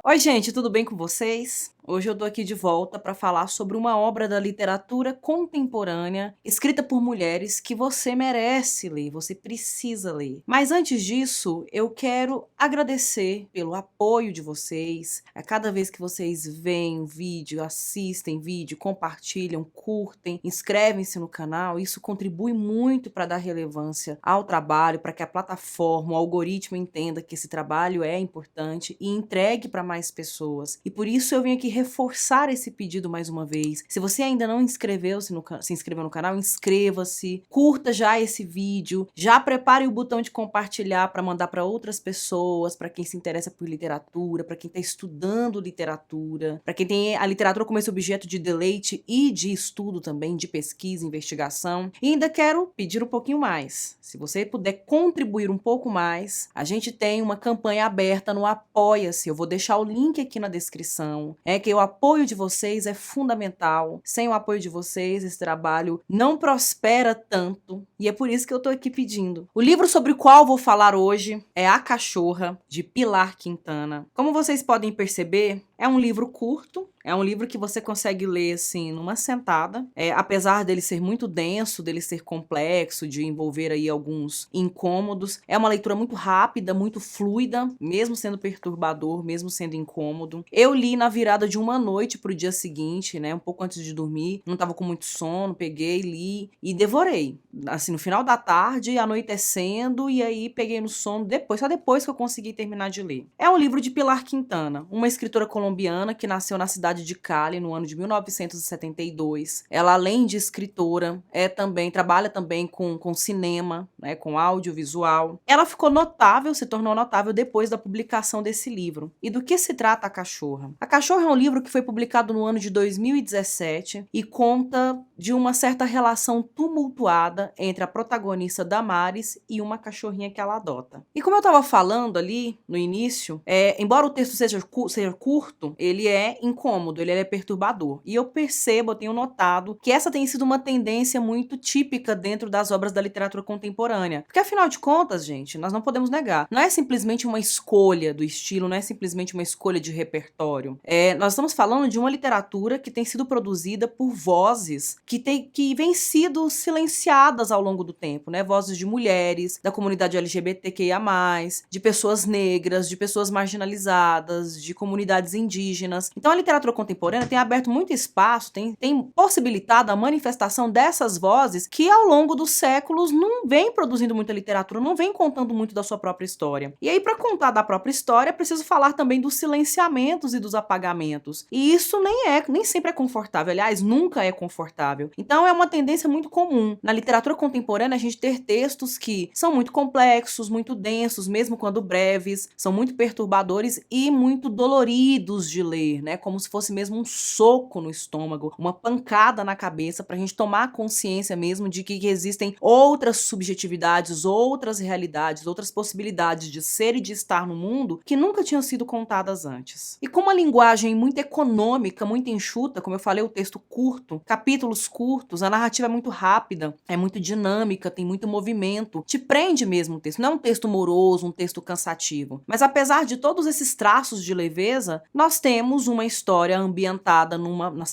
Oi, gente, tudo bem com vocês? Hoje eu tô aqui de volta para falar sobre uma obra da literatura contemporânea escrita por mulheres que você merece ler, você precisa ler. Mas antes disso, eu quero agradecer pelo apoio de vocês. A cada vez que vocês veem um vídeo, assistem vídeo, compartilham, curtem, inscrevem-se no canal, isso contribui muito para dar relevância ao trabalho, para que a plataforma, o algoritmo entenda que esse trabalho é importante e entregue para mais pessoas. E por isso eu vim aqui reforçar esse pedido mais uma vez. Se você ainda não se inscreveu no canal, inscreva-se, curta já esse vídeo, já prepare o botão de compartilhar para mandar para outras pessoas, para quem se interessa por literatura, para quem está estudando literatura, para quem tem a literatura como esse objeto de deleite e de estudo também, de pesquisa, investigação. E ainda quero pedir um pouquinho mais. Se você puder contribuir um pouco mais, a gente tem uma campanha aberta no Apoia-se. Eu vou deixar o link aqui na descrição. Que o apoio de vocês é fundamental. Sem o apoio de vocês, esse trabalho não prospera tanto. E é por isso que eu tô aqui pedindo. O livro sobre o qual vou falar hoje é A Cachorra, de Pilar Quintana. Como vocês podem perceber, é um livro curto. É um livro que você consegue ler, assim, numa sentada. Apesar dele ser muito denso, dele ser complexo, de envolver aí alguns incômodos. É uma leitura muito rápida, muito fluida, mesmo sendo perturbador, mesmo sendo incômodo. Eu li na virada de uma noite pro dia seguinte, né? Um pouco antes de dormir. Não tava com muito sono, peguei, li e devorei. Assim, no final da tarde, anoitecendo, e aí peguei no sono depois, só depois que eu consegui terminar de ler. É um livro de Pilar Quintana, uma escritora colombiana que nasceu na cidade de Cali no ano de 1972. Ela, além de escritora, trabalha também com cinema, né, com audiovisual. Ela ficou notável, se tornou notável depois da publicação desse livro. E do que se trata A Cachorra? A Cachorra é um livro que foi publicado no ano de 2017 e conta de uma certa relação tumultuada entre a protagonista Damares e uma cachorrinha que ela adota. E como eu estava falando ali no início, embora o texto seja curto, ele é incômodo, ele é perturbador. E eu tenho notado que essa tem sido uma tendência muito típica dentro das obras da literatura contemporânea. Porque afinal de contas, gente, nós não podemos negar, não é simplesmente uma escolha do estilo, não é simplesmente uma escolha de repertório. Nós estamos falando de uma literatura que tem sido produzida por vozes que vêm sido silenciadas ao longo do tempo, né? Vozes de mulheres, da comunidade LGBTQIA+, de pessoas negras, de pessoas marginalizadas, de comunidades indígenas. Então a literatura contemporânea tem aberto muito espaço, tem possibilitado a manifestação dessas vozes que ao longo dos séculos não vem produzindo muita literatura, não vem contando muito da sua própria história. E aí, para contar da própria história, é preciso falar também dos silenciamentos e dos apagamentos. E isso nem sempre é confortável, aliás, nunca é confortável. Então é uma tendência muito comum. Na literatura contemporânea, a gente ter textos que são muito complexos, muito densos, mesmo quando breves, são muito perturbadores e muito doloridos de ler, né? Como se fosse mesmo um soco no estômago, uma pancada na cabeça, pra gente tomar consciência mesmo de que existem outras subjetividades, outras realidades, outras possibilidades de ser e de estar no mundo que nunca tinham sido contadas antes. E com uma linguagem muito econômica, muito enxuta, como eu falei, o texto curto, capítulos curtos, a narrativa é muito rápida, é muito dinâmica, tem muito movimento, te prende mesmo o texto, não é um texto moroso, um texto cansativo. Mas apesar de todos esses traços de leveza, nós temos uma história ambientada numa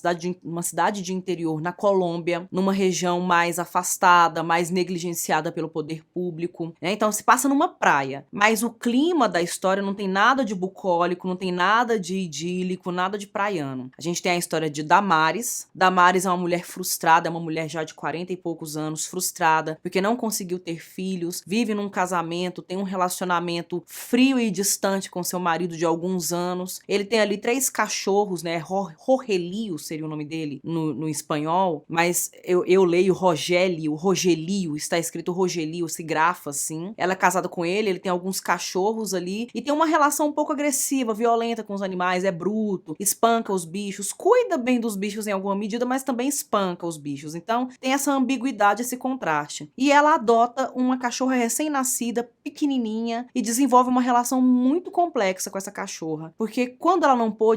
cidade de interior na Colômbia, numa região mais afastada, mais negligenciada pelo poder público, né? Então se passa numa praia, mas o clima da história não tem nada de bucólico, não tem nada de idílico, nada de praiano. A gente tem a história de Damares. Damares é uma mulher frustrada, é uma mulher já de 40 e poucos anos, frustrada, porque não conseguiu ter filhos, vive num casamento, tem um relacionamento frio e distante com seu marido de alguns anos. Ele tem ali 3 cachorros, né? Rogelio seria o nome dele no espanhol, mas eu leio Rogelio, está escrito Rogelio, se grafa assim. Ela é casada com ele tem alguns cachorros ali e tem uma relação um pouco agressiva, violenta com os animais, é bruto, espanca os bichos, cuida bem dos bichos em alguma medida, mas também espanca os bichos. Então tem essa ambiguidade, esse contraste. E ela adota uma cachorra recém-nascida, pequenininha, e desenvolve uma relação muito complexa com essa cachorra, porque quando ela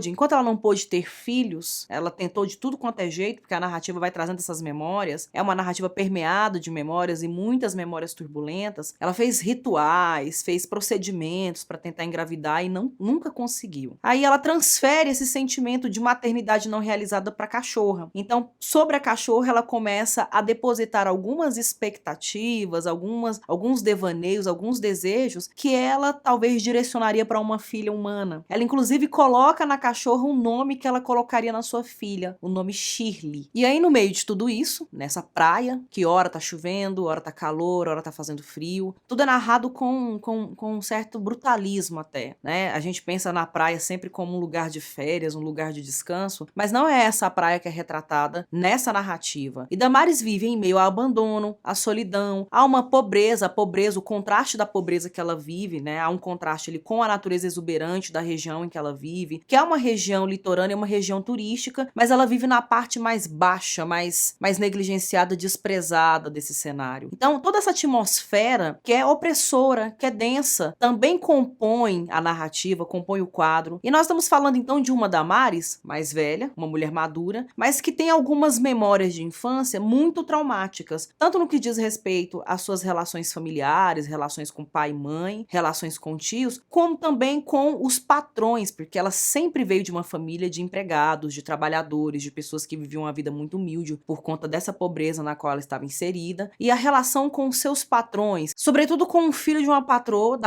enquanto ela não pôde ter filhos, ela tentou de tudo quanto é jeito, porque a narrativa vai trazendo essas memórias, é uma narrativa permeada de memórias e muitas memórias turbulentas. Ela fez rituais, fez procedimentos para tentar engravidar e nunca conseguiu. Aí ela transfere esse sentimento de maternidade não realizada para a cachorra. Então, sobre a cachorra, ela começa a depositar algumas expectativas, alguns devaneios, alguns desejos que ela talvez direcionaria para uma filha humana. Ela inclusive coloca na cachorra um nome que ela colocaria na sua filha, o nome Shirley. E aí no meio de tudo isso, nessa praia, que hora tá chovendo, hora tá calor, hora tá fazendo frio, tudo é narrado com um certo brutalismo até, né? A gente pensa na praia sempre como um lugar de férias, um lugar de descanso, mas não é essa a praia que é retratada nessa narrativa. E Damares vive em meio ao abandono, à solidão, a uma pobreza, o contraste da pobreza que ela vive, né? Há um contraste ali com a natureza exuberante da região em que ela vive, que é uma região litorânea, uma região turística, mas ela vive na parte mais baixa, mais negligenciada, desprezada desse cenário. Então, toda essa atmosfera que é opressora, que é densa, também compõe a narrativa, compõe o quadro. E nós estamos falando então de uma Damares mais velha, uma mulher madura, mas que tem algumas memórias de infância muito traumáticas, tanto no que diz respeito às suas relações familiares, relações com pai e mãe, relações com tios, como também com os patrões, porque ela sempre veio de uma família de empregados, de trabalhadores, de pessoas que viviam uma vida muito humilde por conta dessa pobreza na qual ela estava inserida, e a relação com os seus patrões, sobretudo com o filho de uma patroa,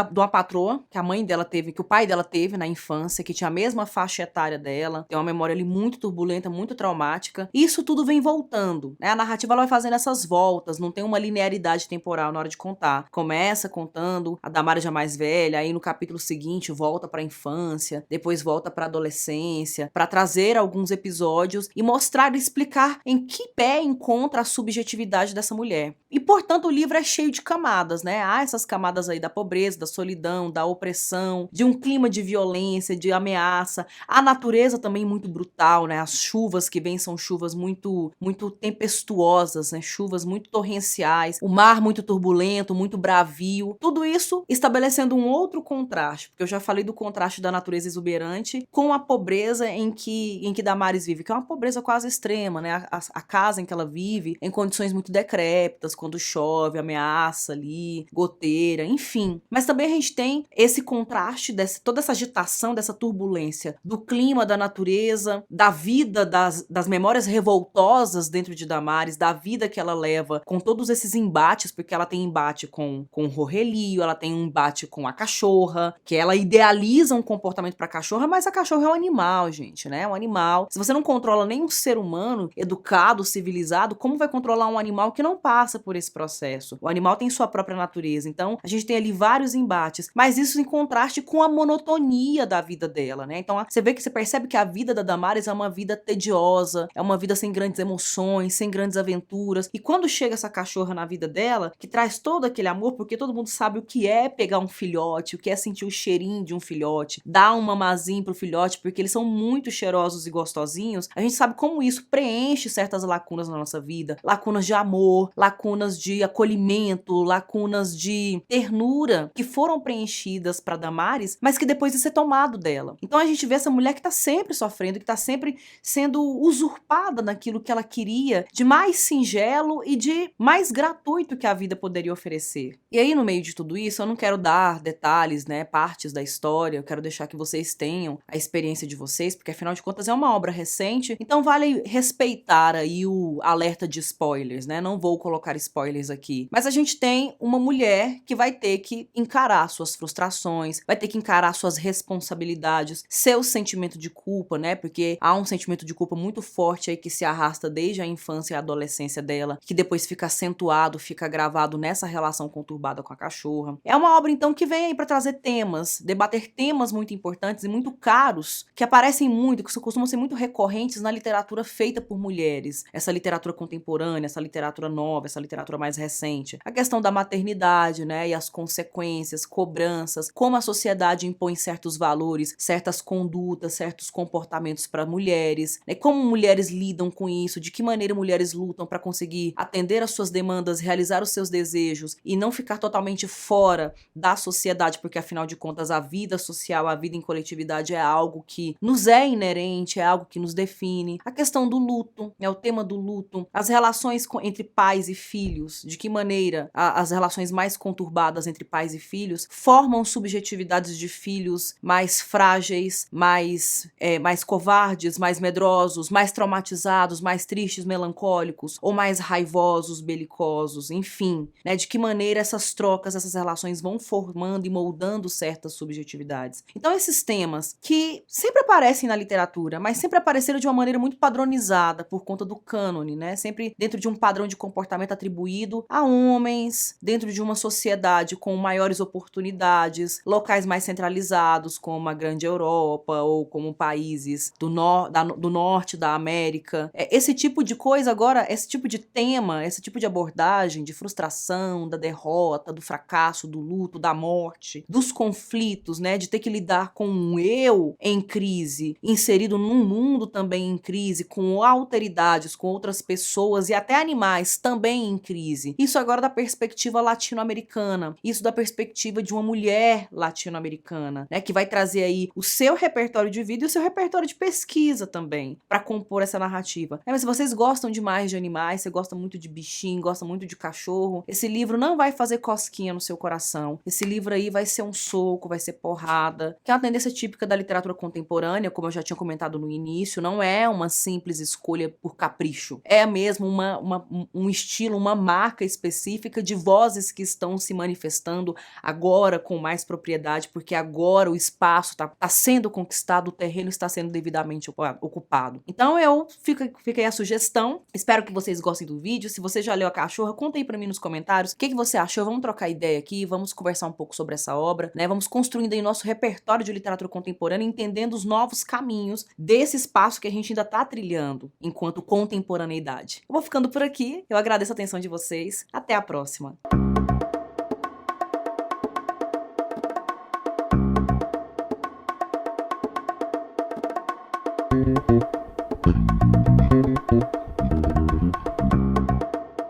que a mãe dela teve, que o pai dela teve na infância, que tinha a mesma faixa etária dela, tem uma memória ali muito turbulenta, muito traumática, e isso tudo vem voltando, né? A narrativa ela vai fazendo essas voltas, não tem uma linearidade temporal na hora de contar. Começa contando a Damares já mais velha, aí no capítulo seguinte volta para a infância, depois volta para a adolescência, para trazer alguns episódios e mostrar e explicar em que pé encontra a subjetividade dessa mulher. E, portanto, o livro é cheio de camadas, né? Há essas camadas aí da pobreza, da solidão, da opressão, de um clima de violência, de ameaça. A natureza também muito brutal, né? As chuvas que vêm são chuvas muito tempestuosas, né? Chuvas muito torrenciais, o mar muito turbulento, muito bravio. Tudo isso estabelecendo um outro contraste, porque eu já falei do contraste da natureza exuberante com a pobreza em que Damares vive, que é uma pobreza quase extrema, né? A casa em que ela vive em condições muito decrépitas, quando chove, ameaça ali, goteira, enfim. Mas também a gente tem esse contraste, toda essa agitação, dessa turbulência do clima, da natureza, da vida, das memórias revoltosas dentro de Damares, da vida que ela leva com todos esses embates, porque ela tem embate com o Rogelio, ela tem um embate com a cachorra, que ela idealiza um comportamento pra cachorra, mas a cachorra é um animal, gente, né? É um animal. Se você não controla nem um ser humano educado, civilizado, como vai controlar um animal que não passa por esse processo? O animal tem sua própria natureza, então a gente tem ali vários embates, mas isso em contraste com a monotonia da vida dela, né? Então você percebe que a vida da Damares é uma vida tediosa, é uma vida sem grandes emoções, sem grandes aventuras, e quando chega essa cachorra na vida dela, que traz todo aquele amor, porque todo mundo sabe o que é pegar um filhote, o que é sentir o cheirinho de um filhote, dar um mamazinho pro filhote, porque eles são muito cheirosos e gostosinhos, a gente sabe como isso preenche certas lacunas na nossa vida, lacunas de amor, lacunas de acolhimento, lacunas de ternura, que foram preenchidas para Damares, mas que depois de ser tomado dela. Então a gente vê essa mulher que tá sempre sofrendo, que tá sempre sendo usurpada naquilo que ela queria, de mais singelo e de mais gratuito que a vida poderia oferecer. E aí, no meio de tudo isso, eu não quero dar detalhes, né, partes da história, eu quero deixar que vocês tenham a experiência de vocês, porque afinal de contas é uma obra recente, então vale respeitar aí o alerta de spoilers, né? Não vou colocar spoilers aqui. Mas a gente tem uma mulher que vai ter que encarar suas frustrações, vai ter que encarar suas responsabilidades, seu sentimento de culpa, né? Porque há um sentimento de culpa muito forte aí que se arrasta desde a infância e a adolescência dela, que depois fica acentuado, fica gravado nessa relação conturbada com a cachorra. É uma obra, então, que vem aí para trazer temas, debater temas muito importantes e muito caros, que aparecem muito, que costumam ser muito recorrentes na literatura feita por mulheres. Essa literatura contemporânea, essa literatura nova, essa literatura mais recente. A questão da maternidade, né, e as consequências, cobranças, como a sociedade impõe certos valores, certas condutas, certos comportamentos para mulheres, né, como mulheres lidam com isso, de que maneira mulheres lutam para conseguir atender às suas demandas, realizar os seus desejos e não ficar totalmente fora da sociedade, porque afinal de contas a vida social, a vida em coletividade é algo que nos é inerente, é algo que nos define. A questão do luto, o tema do luto, as relações entre pais e filhos, de que maneira as relações mais conturbadas entre pais e filhos formam subjetividades de filhos mais frágeis, mais covardes, mais medrosos, mais traumatizados, mais tristes, melancólicos, ou mais raivosos, belicosos, enfim, né? De que maneira essas trocas, essas relações vão formando e moldando certas subjetividades. Então esses temas que sempre aparecem na literatura, mas sempre apareceram de uma maneira muito padronizada por conta do cânone, né? Sempre dentro de um padrão de comportamento atribuído a homens, dentro de uma sociedade com maiores oportunidades, locais mais centralizados, como a grande Europa ou como países do norte da América. Esse tipo de coisa agora, esse tipo de tema, esse tipo de abordagem de frustração, da derrota, do fracasso, do luto, da morte, dos conflitos, né, de ter que lidar com um eu em crise, inserido num mundo também em crise, com alteridades, com outras pessoas e até animais também em crise. Isso agora da perspectiva latino-americana, isso da perspectiva de uma mulher latino-americana, né, que vai trazer aí o seu repertório de vida e o seu repertório de pesquisa também, para compor essa narrativa. Mas se vocês gostam demais de animais, você gosta muito de bichinho, gosta muito de cachorro, esse livro não vai fazer cosquinha no seu coração. Esse livro aí vai ser um soco, vai ser porrada, que é uma tendência típica da literatura contemporânea, como eu já tinha comentado no início, não é uma simples escolha por capricho. É mesmo um estilo, uma marca específica de vozes que estão se manifestando agora com mais propriedade, porque agora o espaço está sendo conquistado, o terreno está sendo devidamente ocupado. Então fica aí a sugestão, espero que vocês gostem do vídeo. Se você já leu A Cachorra, conta aí pra mim nos comentários o que você achou, vamos trocar ideia aqui, vamos conversar um pouco sobre essa obra, né? Vamos construindo aí nosso repertório de literatura contemporânea, entendendo os novos caminhos desse espaço que a gente ainda tá trilhando enquanto contemporaneidade. Eu vou ficando por aqui, eu agradeço a atenção de vocês, até a próxima!